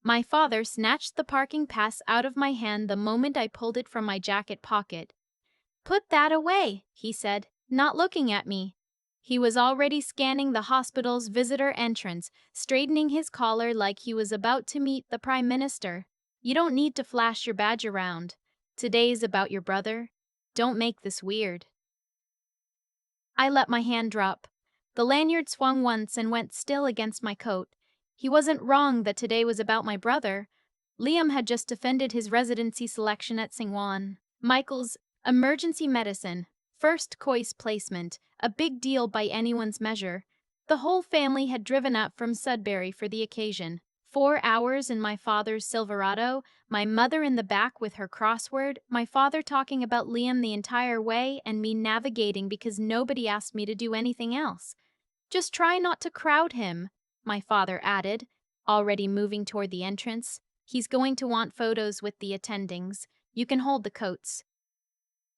My father snatched the parking pass out of my hand the moment I pulled it from my jacket pocket. "Put that away," he said, not looking at me. He was already scanning the hospital's visitor entrance, straightening his collar like he was about to meet the Prime Minister. "You don't need to flash your badge around. Today's about your brother. Don't make this weird." I let my hand drop. The lanyard swung once and went still against my coat. He wasn't wrong that today was about my brother. Liam had just defended his residency selection at St. Juan Michael's emergency medicine, first choice placement, a big deal by anyone's measure. The whole family had driven up from Sudbury for the occasion. 4 hours in my father's Silverado, my mother in the back with her crossword, my father talking about Liam the entire way, and me navigating because nobody asked me to do anything else. "Just try not to crowd him," my father added, already moving toward the entrance. "He's going to want photos with the attendings. You can hold the coats."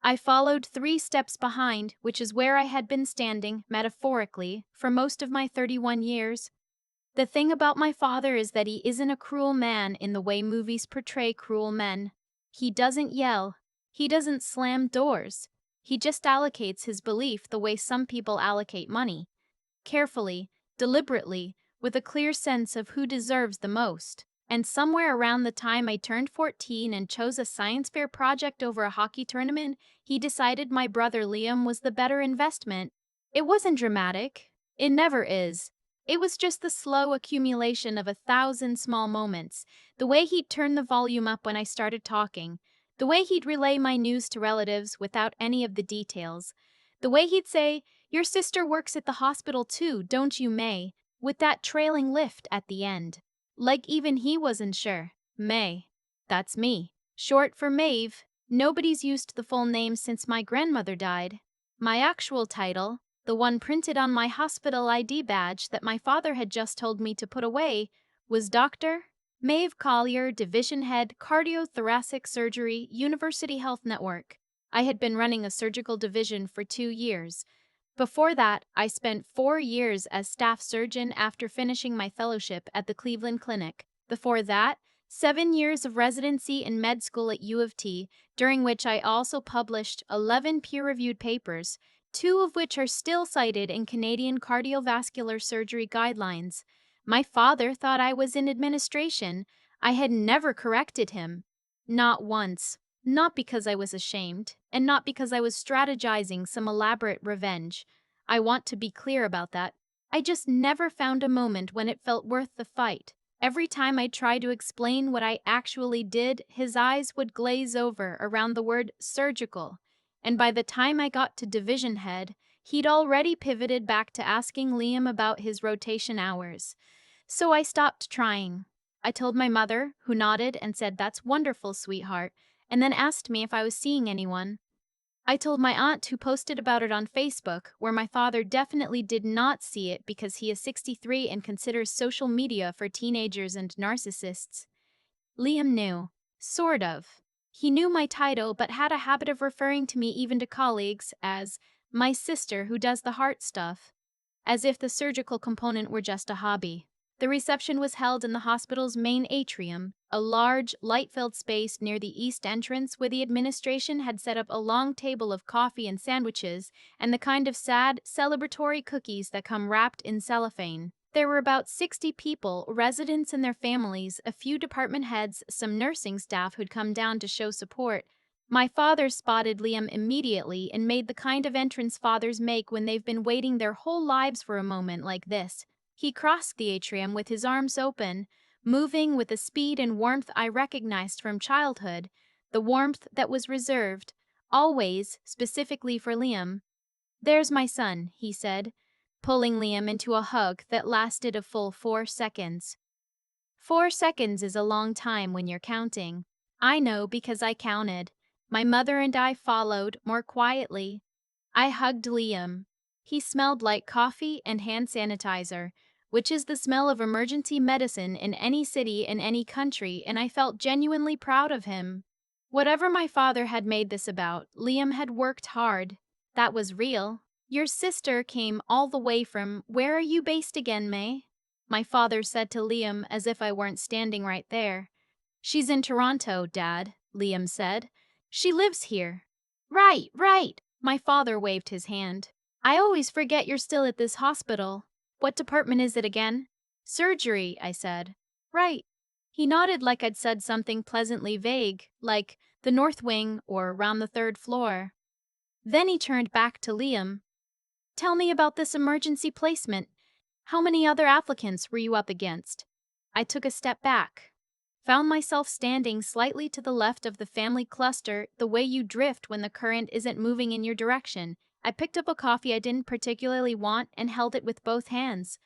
I followed 3 steps behind, which is where I had been standing, metaphorically, for most of my 31 years. The thing about my father is that he isn't a cruel man in the way movies portray cruel men. He doesn't yell. He doesn't slam doors. He just allocates his belief the way some people allocate money. Carefully, deliberately, with a clear sense of who deserves the most. And somewhere around the time I turned 14 and chose a science fair project over a hockey tournament, he decided my brother Liam was the better investment. It wasn't dramatic. It never is. It was just the slow accumulation of 1,000 small moments. The way he'd turn the volume up when I started talking. The way he'd relay my news to relatives without any of the details. The way he'd say, "Your sister works at the hospital too, don't you, May?" with that trailing lift at the end. Like even he wasn't sure. May. That's me. Short for Maeve. Nobody's used the full name since my grandmother died. My actual title, the one printed on my hospital ID badge that my father had just told me to put away, was Dr. Maeve Collier, Division Head, Cardiothoracic Surgery, University Health Network. I had been running a surgical division for 2 years. Before that, I spent 4 years as staff surgeon after finishing my fellowship at the Cleveland Clinic. Before that, 7 years of residency in med school at U of T, during which I also published 11 peer-reviewed papers, 2 of which are still cited in Canadian cardiovascular surgery guidelines. My father thought I was in administration. I had never corrected him. Not once. Not because I was ashamed, and not because I was strategizing some elaborate revenge. I want to be clear about that. I just never found a moment when it felt worth the fight. Every time I tried to explain what I actually did, his eyes would glaze over around the word surgical. And by the time I got to division head, he'd already pivoted back to asking Liam about his rotation hours. So I stopped trying. I told my mother, who nodded and said, "That's wonderful, sweetheart," and then asked me if I was seeing anyone. I told my aunt, who posted about it on Facebook, where my father definitely did not see it because he is 63 and considers social media for teenagers and narcissists. Liam knew. Sort of. He knew my title but had a habit of referring to me even to colleagues as my sister who does the heart stuff, as if the surgical component were just a hobby. The reception was held in the hospital's main atrium, a large, light-filled space near the east entrance where the administration had set up a long table of coffee and sandwiches and the kind of sad, celebratory cookies that come wrapped in cellophane. There were about 60 people, residents and their families, a few department heads, some nursing staff who'd come down to show support. My father spotted Liam immediately and made the kind of entrance fathers make when they've been waiting their whole lives for a moment like this. He crossed the atrium with his arms open, moving with a speed and warmth I recognized from childhood, the warmth that was reserved, always, specifically for Liam. "There's my son," he said, pulling Liam into a hug that lasted a full 4 seconds. 4 seconds is a long time when you're counting. I know because I counted. My mother and I followed, more quietly. I hugged Liam. He smelled like coffee and hand sanitizer, which is the smell of emergency medicine in any city in any country, and I felt genuinely proud of him. Whatever my father had made this about, Liam had worked hard. That was real. "Your sister came all the way from, where are you based again, May?" my father said to Liam as if I weren't standing right there. She's in Toronto, Dad, Liam said. She lives here. Right, right. My father waved his hand. I always forget you're still at this hospital. What department is it again? Surgery, I said. Right. He nodded like I'd said something pleasantly vague, like the North Wing or around the third floor. Then he turned back to Liam. Tell me about this emergency placement. How many other applicants were you up against? I took a step back. Found myself standing slightly to the left of the family cluster, the way you drift when the current isn't moving in your direction. I picked up a coffee I didn't particularly want and held it with both hands.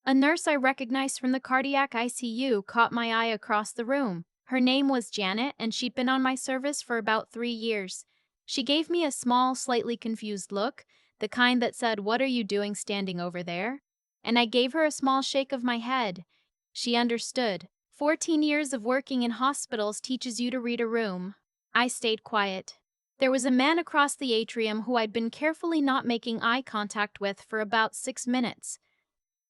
A nurse I recognized from the cardiac ICU caught my eye across the room. Her name was Janet, and she'd been on my service for about 3 years. She gave me a small, slightly confused look, the kind that said, "What are you doing standing over there?" And I gave her a small shake of my head. She understood. 14 years of working in hospitals teaches you to read a room. I stayed quiet. There was a man across the atrium who I'd been carefully not making eye contact with for about 6 minutes.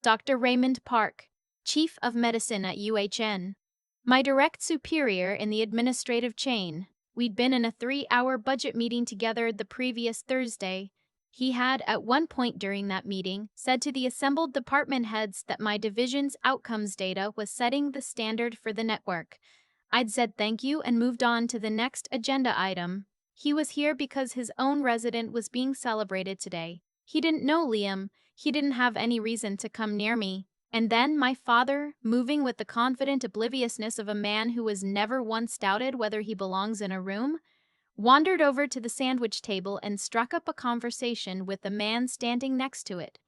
Dr. Raymond Park, Chief of Medicine at UHN. My direct superior in the administrative chain. We'd been in a 3-hour budget meeting together the previous Thursday. He had, at one point during that meeting, said to the assembled department heads that my division's outcomes data was setting the standard for the network. I'd said thank you and moved on to the next agenda item. He was here because his own resident was being celebrated today. He didn't know Liam. He didn't have any reason to come near me. And then my father, moving with the confident obliviousness of a man who has never once doubted whether he belongs in a room, wandered over to the sandwich table and struck up a conversation with the man standing next to it.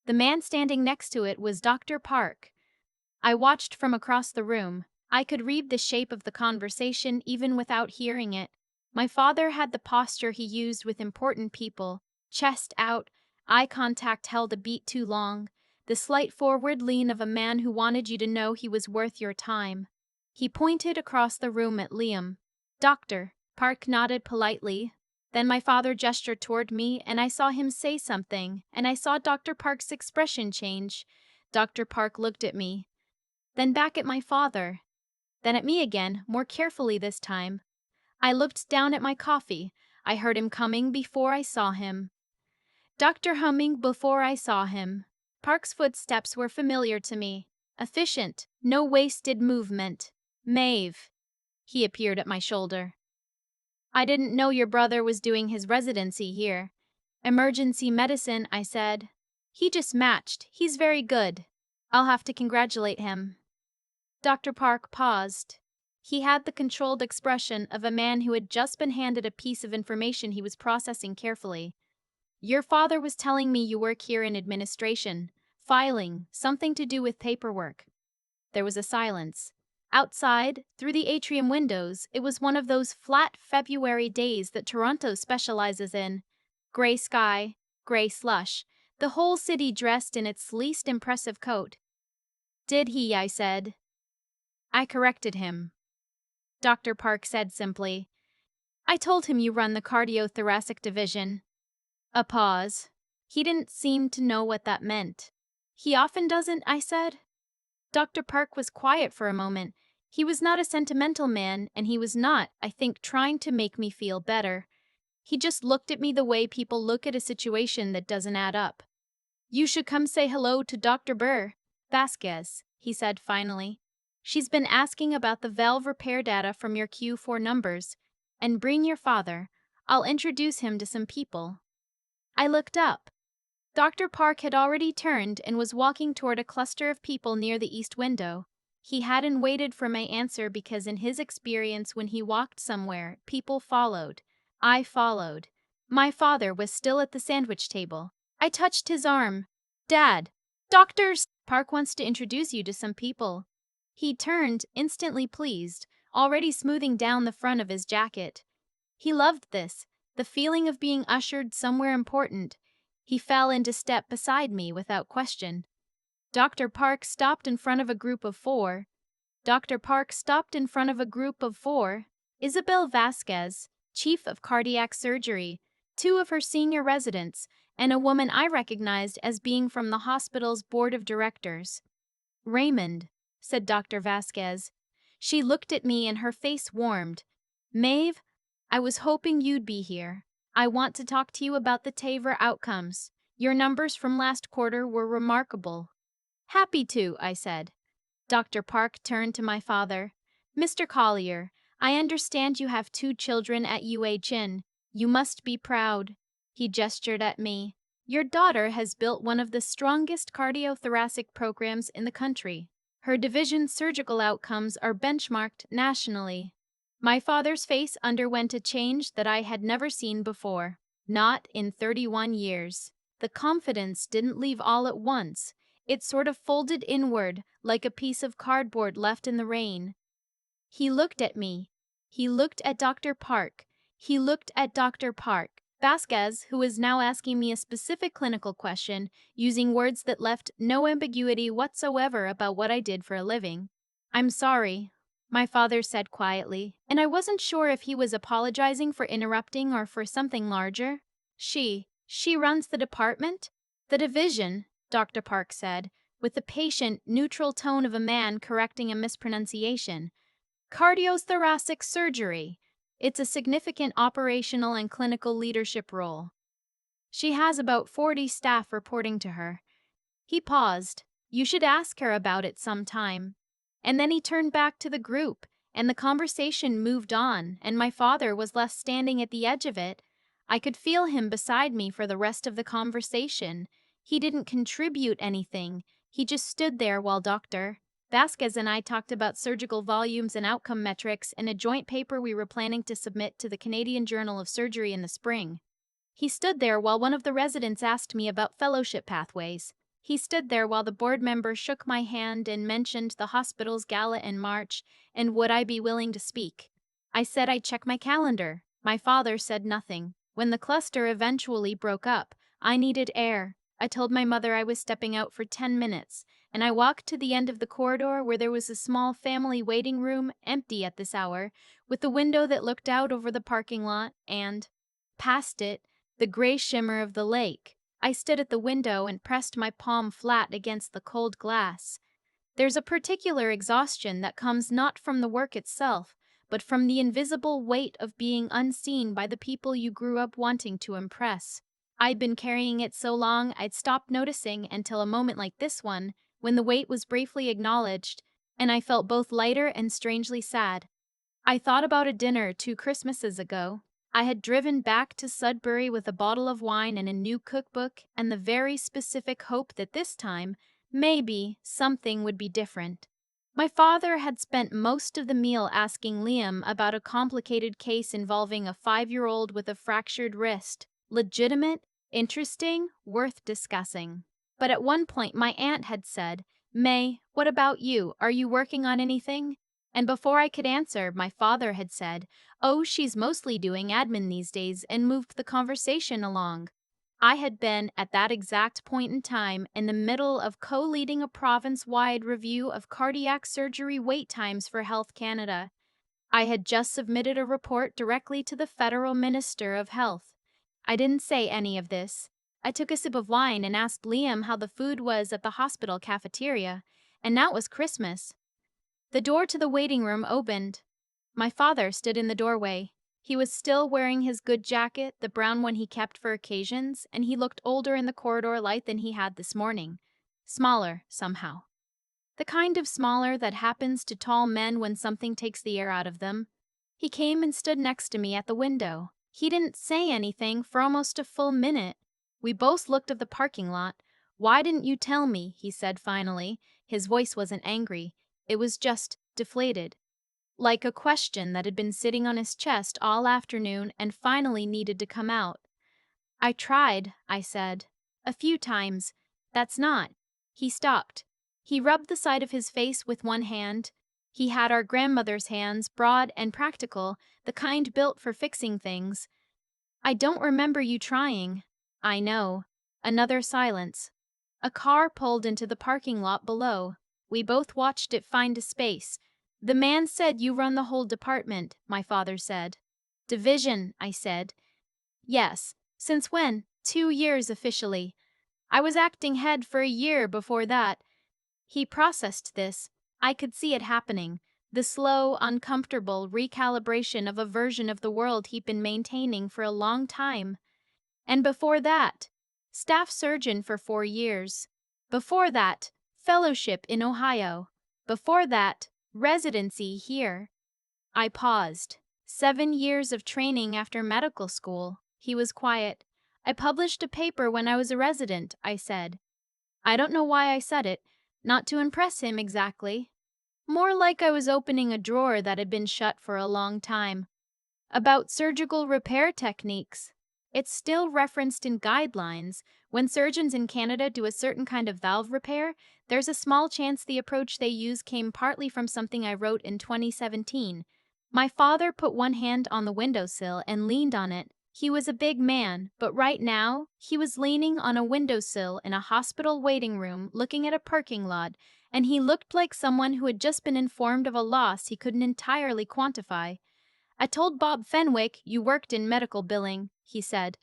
The man standing next to it was Dr. Park. I watched from across the room. I could read the shape of the conversation even without hearing it. My father had the posture he used with important people, chest out, eye contact held a beat too long, the slight forward lean of a man who wanted you to know he was worth your time. He pointed across the room at Liam. Doctor. Park nodded politely. Then my father gestured toward me, and I saw him say something, and I saw Dr. Park's expression change. Dr. Park looked at me, then back at my father, then at me again, more carefully this time. I looked down at my coffee. I heard him coming before I saw him. Dr. Humming before I saw him. Park's footsteps were familiar to me. Efficient, no wasted movement. Maeve. He appeared at my shoulder. I didn't know your brother was doing his residency here. Emergency medicine, I said. He just matched. He's very good. I'll have to congratulate him. Dr. Park paused. He had the controlled expression of a man who had just been handed a piece of information he was processing carefully. Your father was telling me you work here in administration, filing, something to do with paperwork. There was a silence. Outside, through the atrium windows, it was one of those flat February days that Toronto specializes in. Gray sky, gray slush, the whole city dressed in its least impressive coat. Did he? I said. I corrected him. Dr. Park said simply, I told him you run the cardiothoracic division. A pause. He didn't seem to know what that meant. He often doesn't, I said. Dr. Park was quiet for a moment. He was not a sentimental man, and he was not, I think, trying to make me feel better. He just looked at me the way people look at a situation that doesn't add up. You should come say hello to Dr. Vasquez, he said finally. She's been asking about the valve repair data from your Q4 numbers. And bring your father. I'll introduce him to some people. I looked up. Dr. Park had already turned and was walking toward a cluster of people near the east window. He hadn't waited for my answer because in his experience when he walked somewhere, people followed. I followed. My father was still at the sandwich table. I touched his arm. Dad, Doctors, Park wants to introduce you to some people. He turned, instantly pleased, already smoothing down the front of his jacket. He loved this, the feeling of being ushered somewhere important. He fell into step beside me without question. Dr. Park stopped in front of a group of four. Isabel Vasquez, Chief of Cardiac Surgery, 2 of her senior residents, and a woman I recognized as being from the hospital's board of directors. Raymond, said Dr. Vasquez. She looked at me and her face warmed. Maeve, I was hoping you'd be here. I want to talk to you about the TAVR outcomes. Your numbers from last quarter were remarkable. Happy to, I said. Dr. Park turned to my father. Mr. Collier, I understand you have 2 children at UHN. You must be proud. He gestured at me. Your daughter has built one of the strongest cardiothoracic programs in the country. Her division's surgical outcomes are benchmarked nationally. My father's face underwent a change that I had never seen before. Not in 31 years. The confidence didn't leave all at once. It sort of folded inward, like a piece of cardboard left in the rain. He looked at me. He looked at Dr. Park. He looked at Dr. Park. Vasquez, who was now asking me a specific clinical question, using words that left no ambiguity whatsoever about what I did for a living. I'm sorry, my father said quietly, and I wasn't sure if he was apologizing for interrupting or for something larger. She runs the department? The division, Dr. Park said, with the patient, neutral tone of a man correcting a mispronunciation. Cardiothoracic surgery. It's a significant operational and clinical leadership role. She has about 40 staff reporting to her. He paused. You should ask her about it sometime. And then he turned back to the group, and the conversation moved on, and my father was left standing at the edge of it. I could feel him beside me for the rest of the conversation. He didn't contribute anything. He just stood there while Dr. Vasquez and I talked about surgical volumes and outcome metrics in a joint paper we were planning to submit to the Canadian Journal of Surgery in the spring. He stood there while one of the residents asked me about fellowship pathways. He stood there while the board member shook my hand and mentioned the hospital's gala in March, and would I be willing to speak. I said I'd check my calendar. My father said nothing. When the cluster eventually broke up, I needed air. I told my mother I was stepping out for 10 minutes, and I walked to the end of the corridor where there was a small family waiting room, empty at this hour, with a window that looked out over the parking lot and, past it, the gray shimmer of the lake. I stood at the window and pressed my palm flat against the cold glass. There's a particular exhaustion that comes not from the work itself, but from the invisible weight of being unseen by the people you grew up wanting to impress. I'd been carrying it so long I'd stopped noticing until a moment like this one, when the weight was briefly acknowledged, and I felt both lighter and strangely sad. I thought about a dinner 2 Christmases ago. I had driven back to Sudbury with a bottle of wine and a new cookbook and the very specific hope that this time, maybe, something would be different. My father had spent most of the meal asking Liam about a complicated case involving a 5-year-old with a fractured wrist. Legitimate, interesting, worth discussing. But at one point my aunt had said, "May, what about you? Are you working on anything?" And before I could answer, my father had said, "Oh, she's mostly doing admin these days," and moved the conversation along. I had been, at that exact point in time, in the middle of co-leading a province-wide review of cardiac surgery wait times for Health Canada. I had just submitted a report directly to the Federal Minister of Health. I didn't say any of this. I took a sip of wine and asked Liam how the food was at the hospital cafeteria, and now it was Christmas. The door to the waiting room opened. My father stood in the doorway. He was still wearing his good jacket, the brown one he kept for occasions, and he looked older in the corridor light than he had this morning. Smaller, somehow. The kind of smaller that happens to tall men when something takes the air out of them. He came and stood next to me at the window. He didn't say anything for almost a full minute. We both looked at the parking lot. "Why didn't you tell me?" he said finally. His voice wasn't angry. It was just deflated. Like a question that had been sitting on his chest all afternoon and finally needed to come out. "I tried," I said. "A few times. That's not." He stopped. He rubbed the side of his face with one hand. He had our grandmother's hands, broad and practical, the kind built for fixing things. "I don't remember you trying." "I know." Another silence. A car pulled into the parking lot below. We both watched it find a space. "The man said you run the whole department," my father said. "Division," I said. "Yes. Since when?" 2 years officially. I was acting head for a year before that. He processed this. I could see it happening. The slow, uncomfortable recalibration of a version of the world he'd been maintaining for a long time. And before that, staff surgeon for 4 years. Before that, fellowship in Ohio. Before that, residency here. I paused. 7 years of training after medical school. He was quiet. I published a paper when I was a resident, I said. I don't know why I said it. Not to impress him exactly. More like I was opening a drawer that had been shut for a long time. About surgical repair techniques. It's still referenced in guidelines. When surgeons in Canada do a certain kind of valve repair, there's a small chance the approach they use came partly from something I wrote in 2017. My father put one hand on the windowsill and leaned on it. He was a big man, but right now, he was leaning on a windowsill in a hospital waiting room looking at a parking lot, and he looked like someone who had just been informed of a loss he couldn't entirely quantify. I told Bob Fenwick you worked in medical billing, he said.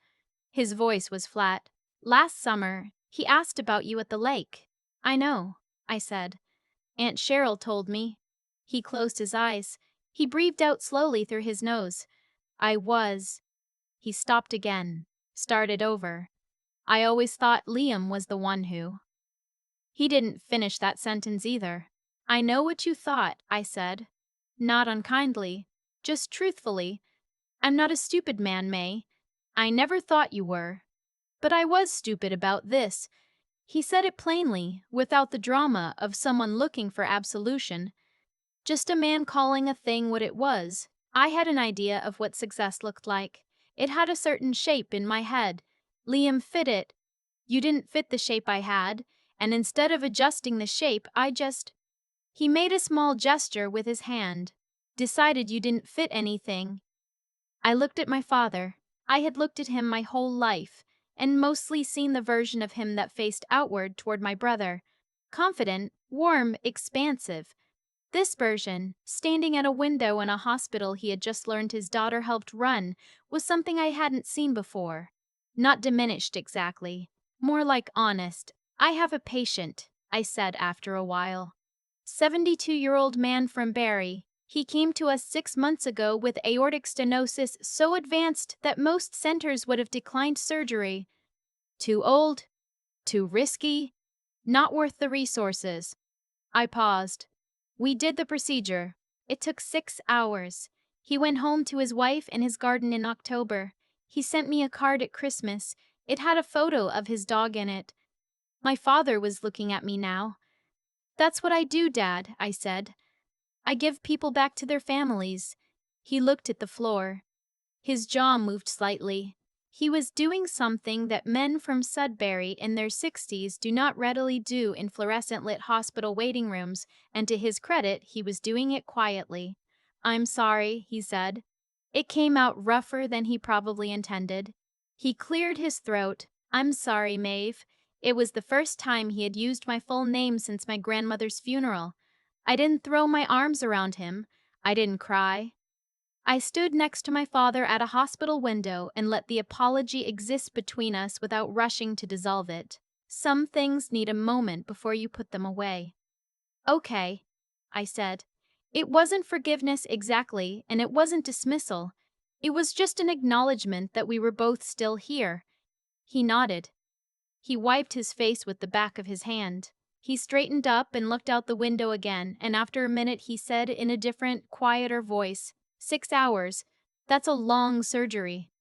His voice was flat. Last summer, he asked about you at the lake. I know, I said. Aunt Cheryl told me. He closed his eyes. He breathed out slowly through his nose. I was. He stopped again. Started over. I always thought Liam was the one who. He didn't finish that sentence either. I know what you thought, I said. Not unkindly, just truthfully. I'm not a stupid man, May. I never thought you were. But I was stupid about this. He said it plainly, without the drama of someone looking for absolution. Just a man calling a thing what it was. I had an idea of what success looked like. It had a certain shape in my head. Liam fit it. You didn't fit the shape I had, and instead of adjusting the shape, I just... He made a small gesture with his hand. Decided you didn't fit anything. I looked at my father. I had looked at him my whole life, and mostly seen the version of him that faced outward toward my brother. Confident, warm, expansive. This version, standing at a window in a hospital he had just learned his daughter helped run, was something I hadn't seen before. Not diminished exactly. More like honest. I have a patient, I said after a while. 72-year-old man from Barrie. He came to us 6 months ago with aortic stenosis so advanced that most centers would have declined surgery. Too old, too risky, not worth the resources. I paused. We did the procedure. It took 6 hours. He went home to his wife and his garden in October. He sent me a card at Christmas. It had a photo of his dog in it. My father was looking at me now. That's what I do, Dad, I said. I give people back to their families. He looked at the floor. His jaw moved slightly. He was doing something that men from Sudbury in their 60s do not readily do in fluorescent-lit hospital waiting rooms, and to his credit, he was doing it quietly. I'm sorry, he said. It came out rougher than he probably intended. He cleared his throat. I'm sorry, Maeve. It was the first time he had used my full name since my grandmother's funeral. I didn't throw my arms around him. I didn't cry. I stood next to my father at a hospital window and let the apology exist between us without rushing to dissolve it. Some things need a moment before you put them away. Okay, I said. It wasn't forgiveness exactly, and it wasn't dismissal. It was just an acknowledgement that we were both still here. He nodded. He wiped his face with the back of his hand. He straightened up and looked out the window again, and after a minute he said in a different, quieter voice, 6 hours. That's a long surgery.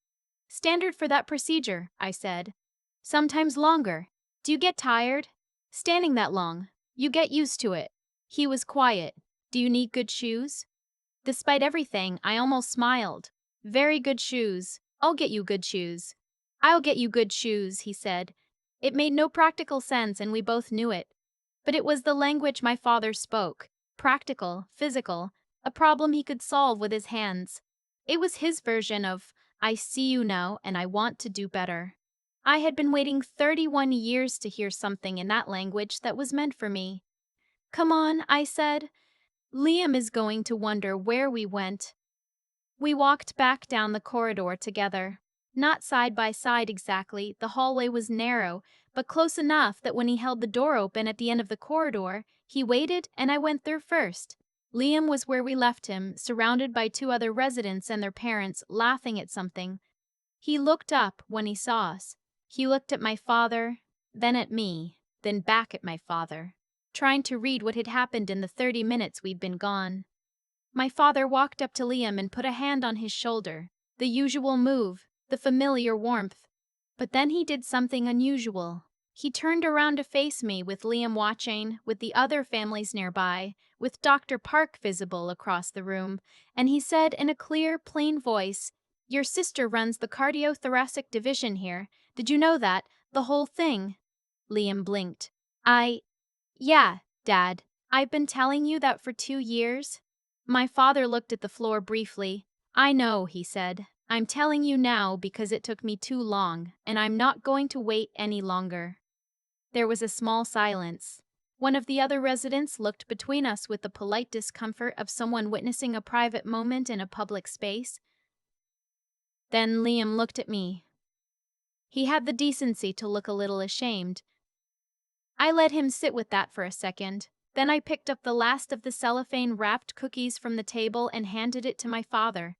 Standard for that procedure, I said. Sometimes longer. Do you get tired? Standing that long. You get used to it. He was quiet. Do you need good shoes? Despite everything, I almost smiled. Very good shoes. I'll get you good shoes. I'll get you good shoes, he said. It made no practical sense, and we both knew it. But it was the language my father spoke. Practical, physical, a problem he could solve with his hands. It was his version of, I see you now, and I want to do better. I had been waiting 31 years to hear something in that language that was meant for me. Come on, I said. Liam is going to wonder where we went. We walked back down the corridor together. Not side by side exactly, the hallway was narrow, but close enough that when he held the door open at the end of the corridor, he waited and I went through first. Liam was where we left him, surrounded by two other residents and their parents, laughing at something. He looked up when he saw us. He looked at my father, then at me, then back at my father, trying to read what had happened in the 30 minutes we'd been gone. My father walked up to Liam and put a hand on his shoulder, the usual move, the familiar warmth. But then he did something unusual. He turned around to face me with Liam watching, with the other families nearby, with Dr. Park visible across the room, and he said in a clear, plain voice, "Your sister runs the cardiothoracic division here. Did you know that? The whole thing?" Liam blinked. Yeah, Dad. I've been telling you that for 2 years. My father looked at the floor briefly. "I know," he said. "I'm telling you now because it took me too long, and I'm not going to wait any longer." There was a small silence. One of the other residents looked between us with the polite discomfort of someone witnessing a private moment in a public space. Then Liam looked at me. He had the decency to look a little ashamed. I let him sit with that for a second. Then I picked up the last of the cellophane-wrapped cookies from the table and handed it to my father.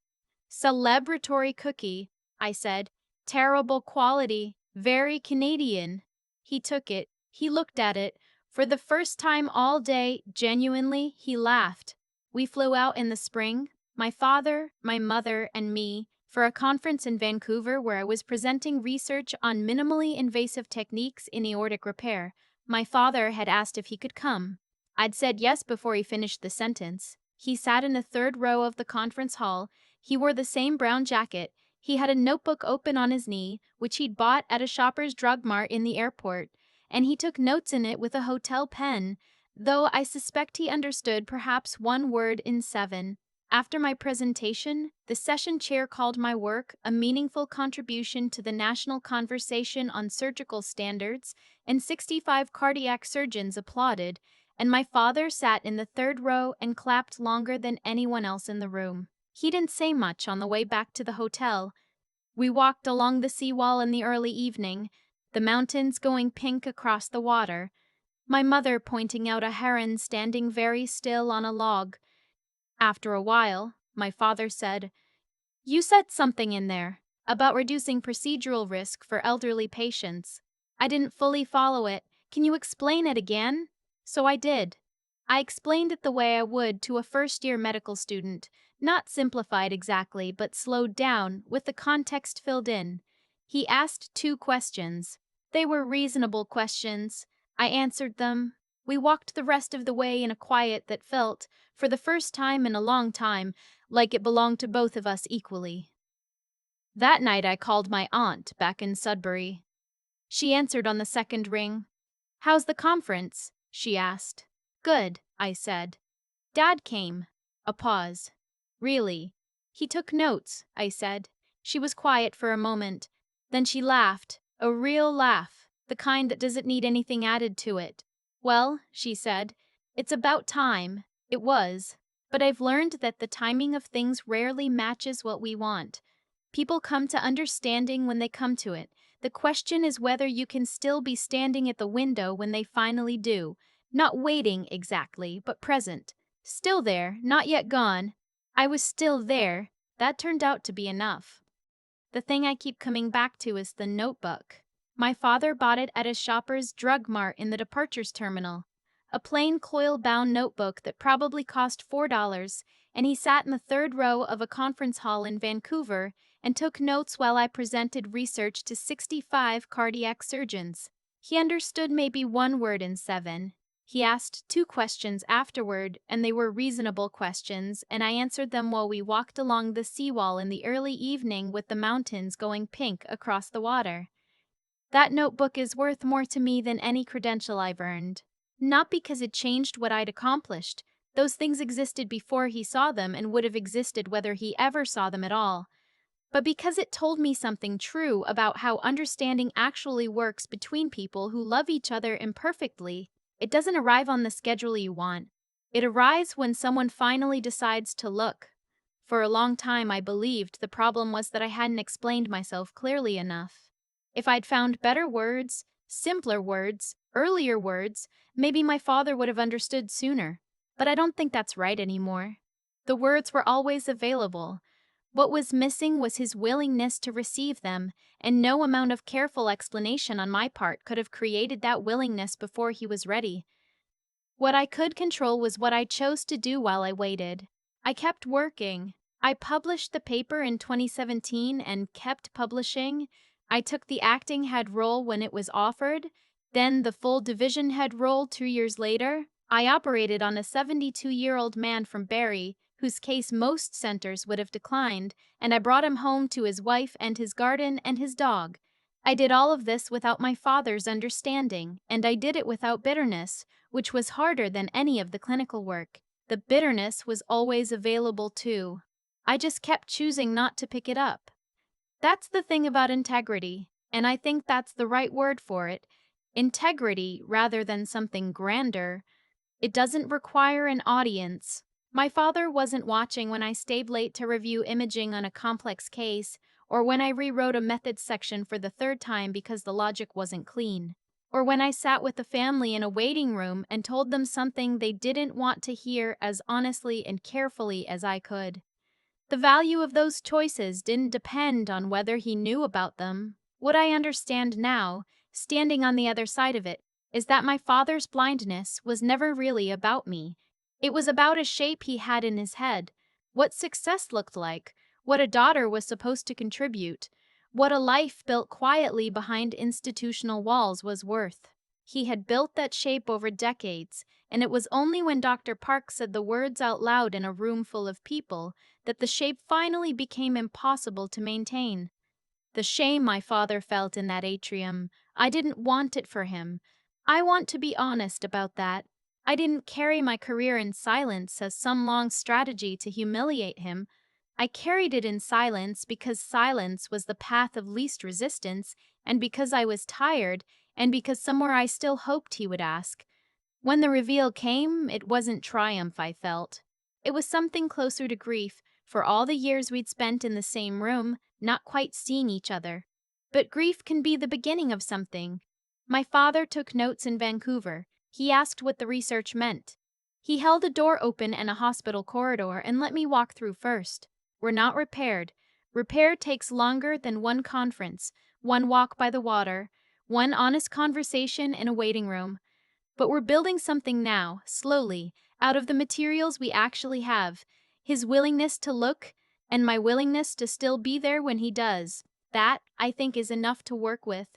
"Celebratory cookie," I said. "Terrible quality, very Canadian." He took it. He looked at it. For the first time all day, genuinely, he laughed. We flew out in the spring, my father, my mother, and me, for a conference in Vancouver where I was presenting research on minimally invasive techniques in aortic repair. My father had asked if he could come. I'd said yes before he finished the sentence. He sat in the third row of the conference hall. He wore the same brown jacket. He had a notebook open on his knee, which he'd bought at a Shoppers Drug Mart in the airport, and he took notes in it with a hotel pen, though I suspect he understood perhaps one word in 7. After my presentation, the session chair called my work a meaningful contribution to the national conversation on surgical standards, and 65 cardiac surgeons applauded, and my father sat in the third row and clapped longer than anyone else in the room. He didn't say much on the way back to the hotel. We walked along the seawall in the early evening, the mountains going pink across the water, my mother pointing out a heron standing very still on a log. After a while, my father said, "You said something in there about reducing procedural risk for elderly patients. I didn't fully follow it. Can you explain it again?" So I did. I explained it the way I would to a first-year medical student, not simplified exactly, but slowed down, with the context filled in. He asked 2 questions. They were reasonable questions. I answered them. We walked the rest of the way in a quiet that felt, for the first time in a long time, like it belonged to both of us equally. That night I called my aunt back in Sudbury. She answered on the second ring. "How's the conference?" she asked. "Good," I said. "Dad came." A pause. "Really?" "He took notes," I said. She was quiet for a moment. Then she laughed, a real laugh, the kind that doesn't need anything added to it. "Well," she said, "it's about time." It was. But I've learned that the timing of things rarely matches what we want. People come to understanding when they come to it. The question is whether you can still be standing at the window when they finally do. Not waiting, exactly, but present. Still there, not yet gone. I was still there. That turned out to be enough. The thing I keep coming back to is the notebook. My father bought it at a Shoppers Drug Mart in the departures terminal. A plain coil-bound notebook that probably cost $4, and he sat in the third row of a conference hall in Vancouver and took notes while I presented research to 65 cardiac surgeons. He understood maybe one word in 7. He asked 2 questions afterward, and they were reasonable questions, and I answered them while we walked along the seawall in the early evening with the mountains going pink across the water. That notebook is worth more to me than any credential I've earned. Not because it changed what I'd accomplished. Those things existed before he saw them and would have existed whether he ever saw them at all. But because it told me something true about how understanding actually works between people who love each other imperfectly. It doesn't arrive on the schedule you want. It arrives when someone finally decides to look. For a long time I believed the problem was that I hadn't explained myself clearly enough. If I'd found better words, Simpler words, earlier words, maybe my father would have understood sooner. But I don't think that's right anymore. The words were always available. What was missing was his willingness to receive them, and no amount of careful explanation on my part could have created that willingness before he was ready. What I could control was what I chose to do while I waited. I kept working. I published the paper in 2017 and kept publishing. I took the acting head role when it was offered, then the full division head role 2 years later. I operated on a 72-year-old man from Barrie, whose case most centers would have declined, and I brought him home to his wife and his garden and his dog. I did all of this without my father's understanding, and I did it without bitterness, which was harder than any of the clinical work. The bitterness was always available too. I just kept choosing not to pick it up. That's the thing about integrity, and I think that's the right word for it. Integrity rather than something grander. It doesn't require an audience. My father wasn't watching when I stayed late to review imaging on a complex case, or when I rewrote a methods section for the third time because the logic wasn't clean, or when I sat with the family in a waiting room and told them something they didn't want to hear as honestly and carefully as I could. The value of those choices didn't depend on whether he knew about them. What I understand now, standing on the other side of it, is that my father's blindness was never really about me. It was about a shape he had in his head, what success looked like, what a daughter was supposed to contribute, what a life built quietly behind institutional walls was worth. He had built that shape over decades, and it was only when Dr. Park said the words out loud in a room full of people that the shape finally became impossible to maintain. The shame my father felt in that atrium, I didn't want it for him. I want to be honest about that. I didn't carry my career in silence as some long strategy to humiliate him. I carried it in silence because silence was the path of least resistance, and because I was tired, and because somewhere I still hoped he would ask. When the reveal came, it wasn't triumph I felt. It was something closer to grief for all the years we'd spent in the same room, not quite seeing each other. But grief can be the beginning of something. My father took notes in Vancouver. He asked what the research meant. He held a door open in a hospital corridor and let me walk through first. We're not repaired. Repair takes longer than one conference, one walk by the water, one honest conversation in a waiting room. But we're building something now, slowly, out of the materials we actually have. His willingness to look, and my willingness to still be there when he does. That, I think, is enough to work with.